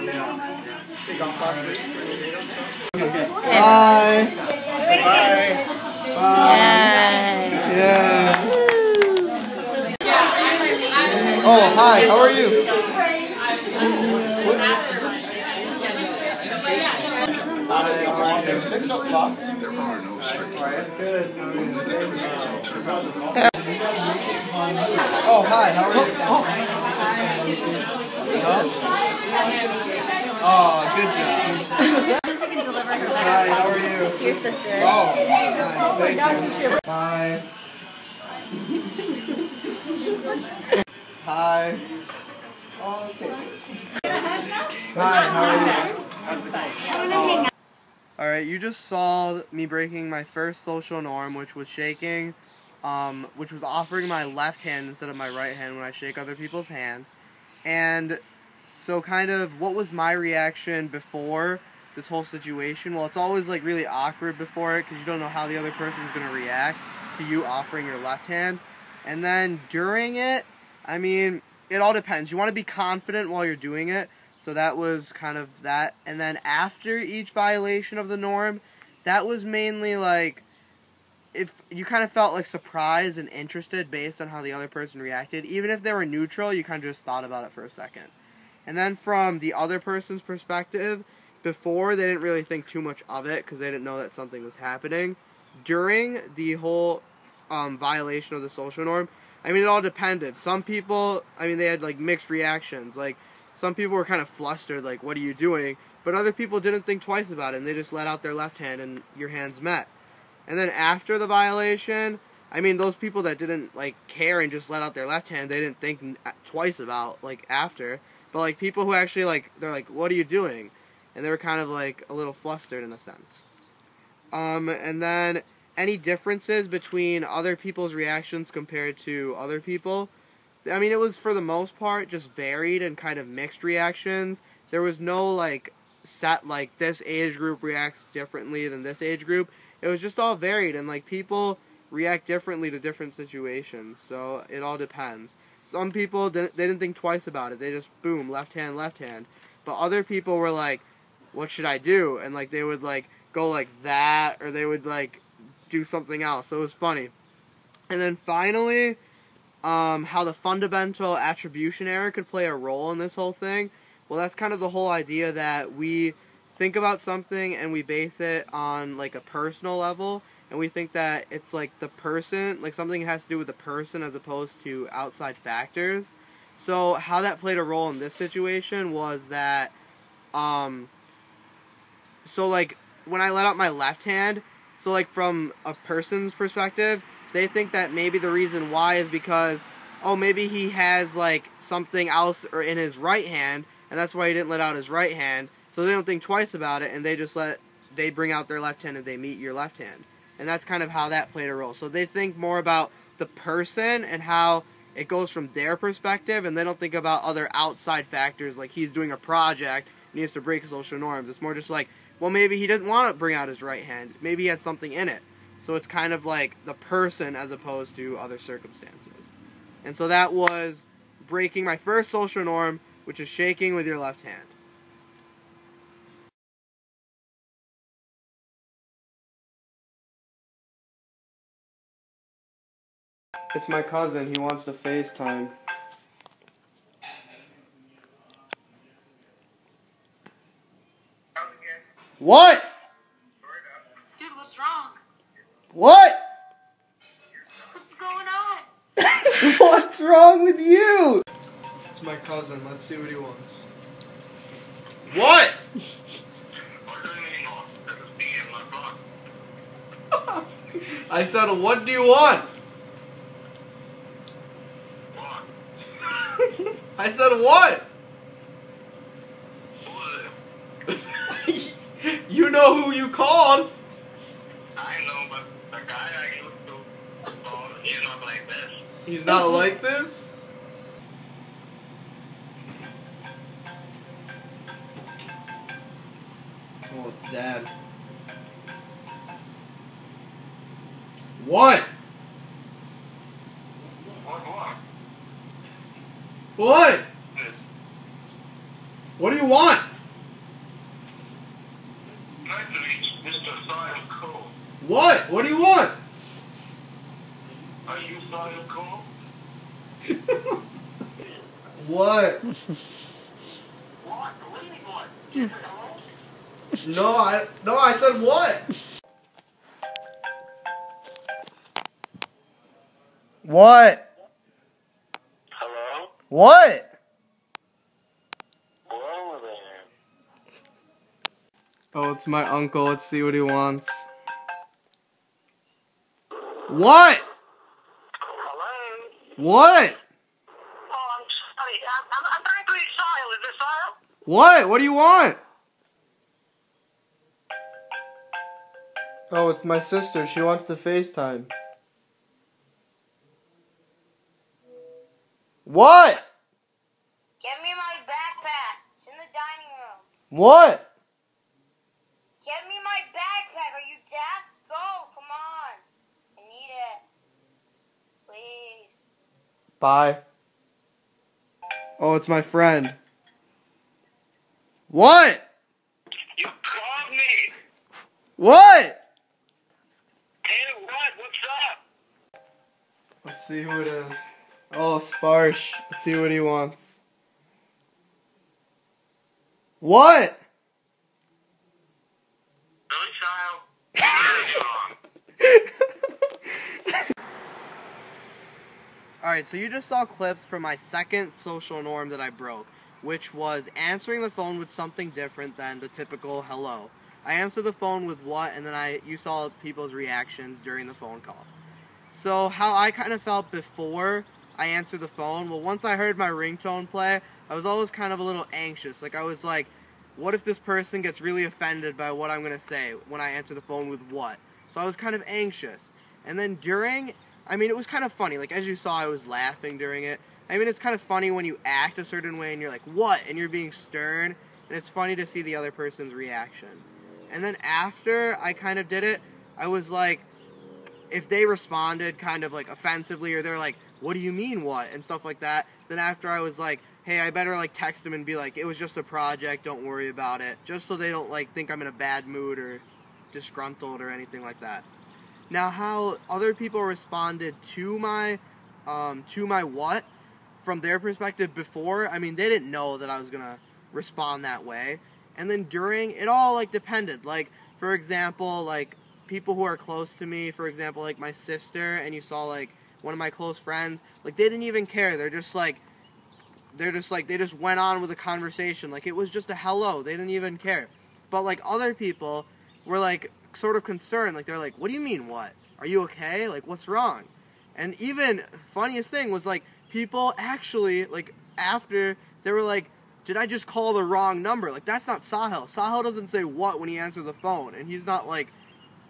Bye. Bye. Bye. Yeah. Oh, hi. How are you? There are no strict Oh, hi. How are you? Oh, good job. Hi, how are you? To your sister. Oh, hi. Thank you. Hi. Hi. Oh, okay. Hi, how are you? Alright, you just saw me breaking my first social norm, which was shaking, which was offering my left hand instead of my right hand when I shake other people's hand. And so kind of what was my reaction before this whole situation? Well, it's always like really awkward before it because you don't know how the other person is going to react to you offering your left hand. And then during it, I mean, it all depends. You want to be confident while you're doing it. So that was kind of that. And then after each violation of the norm, that was mainly like, if you kind of felt like surprised and interested based on how the other person reacted. Even if they were neutral, you kind of just thought about it for a second. And then from the other person's perspective, before they didn't really think too much of it because they didn't know that something was happening. During the whole violation of the social norm, I mean, it all depended. Some people, I mean, they had like mixed reactions. Like, some people were kind of flustered, like, what are you doing? But other people didn't think twice about it, and they just let out their left hand, and your hands met. And then after the violation, I mean, those people that didn't, like, care and just let out their left hand, they didn't think twice about, like, after. But, like, people who actually, like, they're like, what are you doing? And they were kind of, like, a little flustered in a sense. And then any differences between other people's reactions compared to other people? I mean, it was, for the most part, just varied and kind of mixed reactions. There was no, like, set, like, this age group reacts differently than this age group. It was just all varied, and, like, people react differently to different situations, so it all depends. Some people, they didn't think twice about it. They just, boom, left hand, left hand. But other people were like, what should I do? And, like, they would, like, go like that, or they would, like, do something else. So it was funny. And then finally, how the fundamental attribution error could play a role in this whole thing. Well, that's kind of the whole idea that we think about something and we base it on, like, a personal level, and we think that it's, like, the person, like, something has to do with the person as opposed to outside factors. So how that played a role in this situation was that, so, like, when I let out my left hand, so, like, from a person's perspective, they think that maybe the reason why is because, oh, maybe he has, like, something else or in his right hand, and that's why he didn't let out his right hand. So they don't think twice about it, and they bring out their left hand and they meet your left hand. And that's kind of how that played a role. So they think more about the person and how it goes from their perspective, and they don't think about other outside factors, like he's doing a project and he has to break social norms. It's more just like, well, maybe he didn't want to bring out his right hand. Maybe he had something in it. So it's kind of like the person as opposed to other circumstances. And so that was breaking my first social norm, which is shaking with your left hand. It's my cousin. He wants to FaceTime. What? Dude, what's wrong? What? What's going on? What's wrong with you? It's my cousin. Let's see what he wants. What? I said, what do you want? I said what? You know who you called. I know, but the guy I used to call, he's not like this. He's not like this? Oh, it's Dad. What? What? What? What do you want? What? What do you want? Are you Sahil cool? What? What? What do you want? You said hello? No, I said what? What? Hello? What? Hello there. Oh, it's my uncle. Let's see what he wants. What? Hello? What? Oh, I'm sorry. I'm trying to reach Sahil. Is this Sahil? What? What do you want? Oh, it's my sister. She wants to FaceTime. What? Give me my backpack. It's in the dining room. What? Give me my backpack. Are you deaf? Go. Come on. I need it. Please. Bye. Oh, it's my friend. What? You called me. What? Hey, what? What's up? Let's see who it is. Oh, Sparsh. Let's see what he wants. What? Really, Sahil? What did I do wrong? Alright, so you just saw clips from my second social norm that I broke, which was answering the phone with something different than the typical hello. I answered the phone with what, and then you saw people's reactions during the phone call. So how I kind of felt before I answered the phone, well, once I heard my ringtone play, I was always kind of a little anxious. Like, I was like, what if this person gets really offended by what I'm going to say when I answer the phone with what? So I was kind of anxious. And then during, I mean, it was kind of funny. Like, as you saw, I was laughing during it. I mean, it's kind of funny when you act a certain way and you're like, what? And you're being stern. And it's funny to see the other person's reaction. And then after I kind of did it, I was like, if they responded kind of like offensively, or they're like, what do you mean what? And stuff like that, then after I was like, hey, I better like text them and be like, it was just a project, don't worry about it. Just so they don't like think I'm in a bad mood or disgruntled or anything like that. Now, how other people responded to my what from their perspective before, I mean, they didn't know that I was gonna respond that way. And then during, it all like depended. Like, for example, like people who are close to me, for example, like my sister, and you saw like one of my close friends, like they didn't even care. They just went on with the conversation. Like, it was just a hello. They didn't even care. But like other people were like sort of concerned. Like, they're like, what do you mean what? Are you okay? Like, what's wrong? And even funniest thing was like people actually like after they were like, did I just call the wrong number? Like, that's not Sahil. Sahil doesn't say what when he answers the phone, and he's not like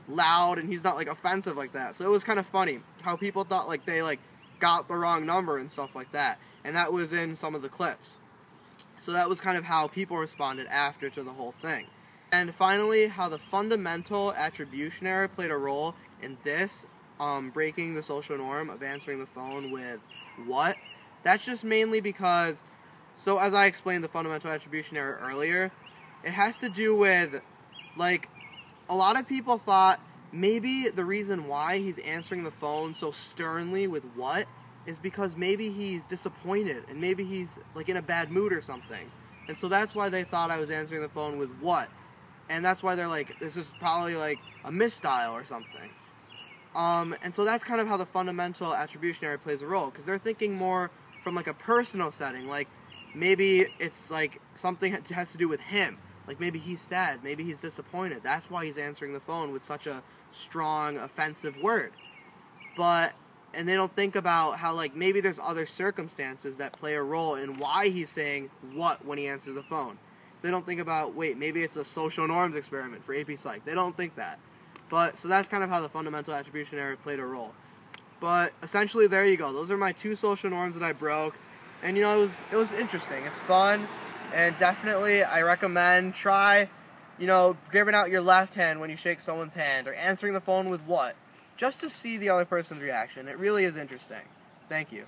loud and he's not like offensive like that. So it was kind of funny how people thought like they like got the wrong number and stuff like that. And that was in some of the clips. So that was kind of how people responded after to the whole thing. And finally, how the fundamental attribution error played a role in this breaking the social norm of answering the phone with what. That's just mainly because, so as I explained the fundamental attribution error earlier, it has to do with, like, a lot of people thought maybe the reason why he's answering the phone so sternly with what is because maybe he's disappointed and maybe he's like in a bad mood or something. And so that's why they thought I was answering the phone with what. And that's why they're like, this is probably like a misdial or something. And so that's kind of how the fundamental attribution error plays a role, because they're thinking more from like a personal setting. Like, maybe it's like something that has to do with him. Like, maybe he's sad, maybe he's disappointed. That's why he's answering the phone with such a strong, offensive word. And they don't think about how, like, maybe there's other circumstances that play a role in why he's saying what when he answers the phone. They don't think about, wait, maybe it's a social norms experiment for AP Psych. They don't think that. So that's kind of how the fundamental attribution error played a role. But essentially, there you go. Those are my 2 social norms that I broke. And, you know, it was interesting. It's fun. And definitely, I recommend try, you know, giving out your left hand when you shake someone's hand, or answering the phone with what, just to see the other person's reaction. It really is interesting. Thank you.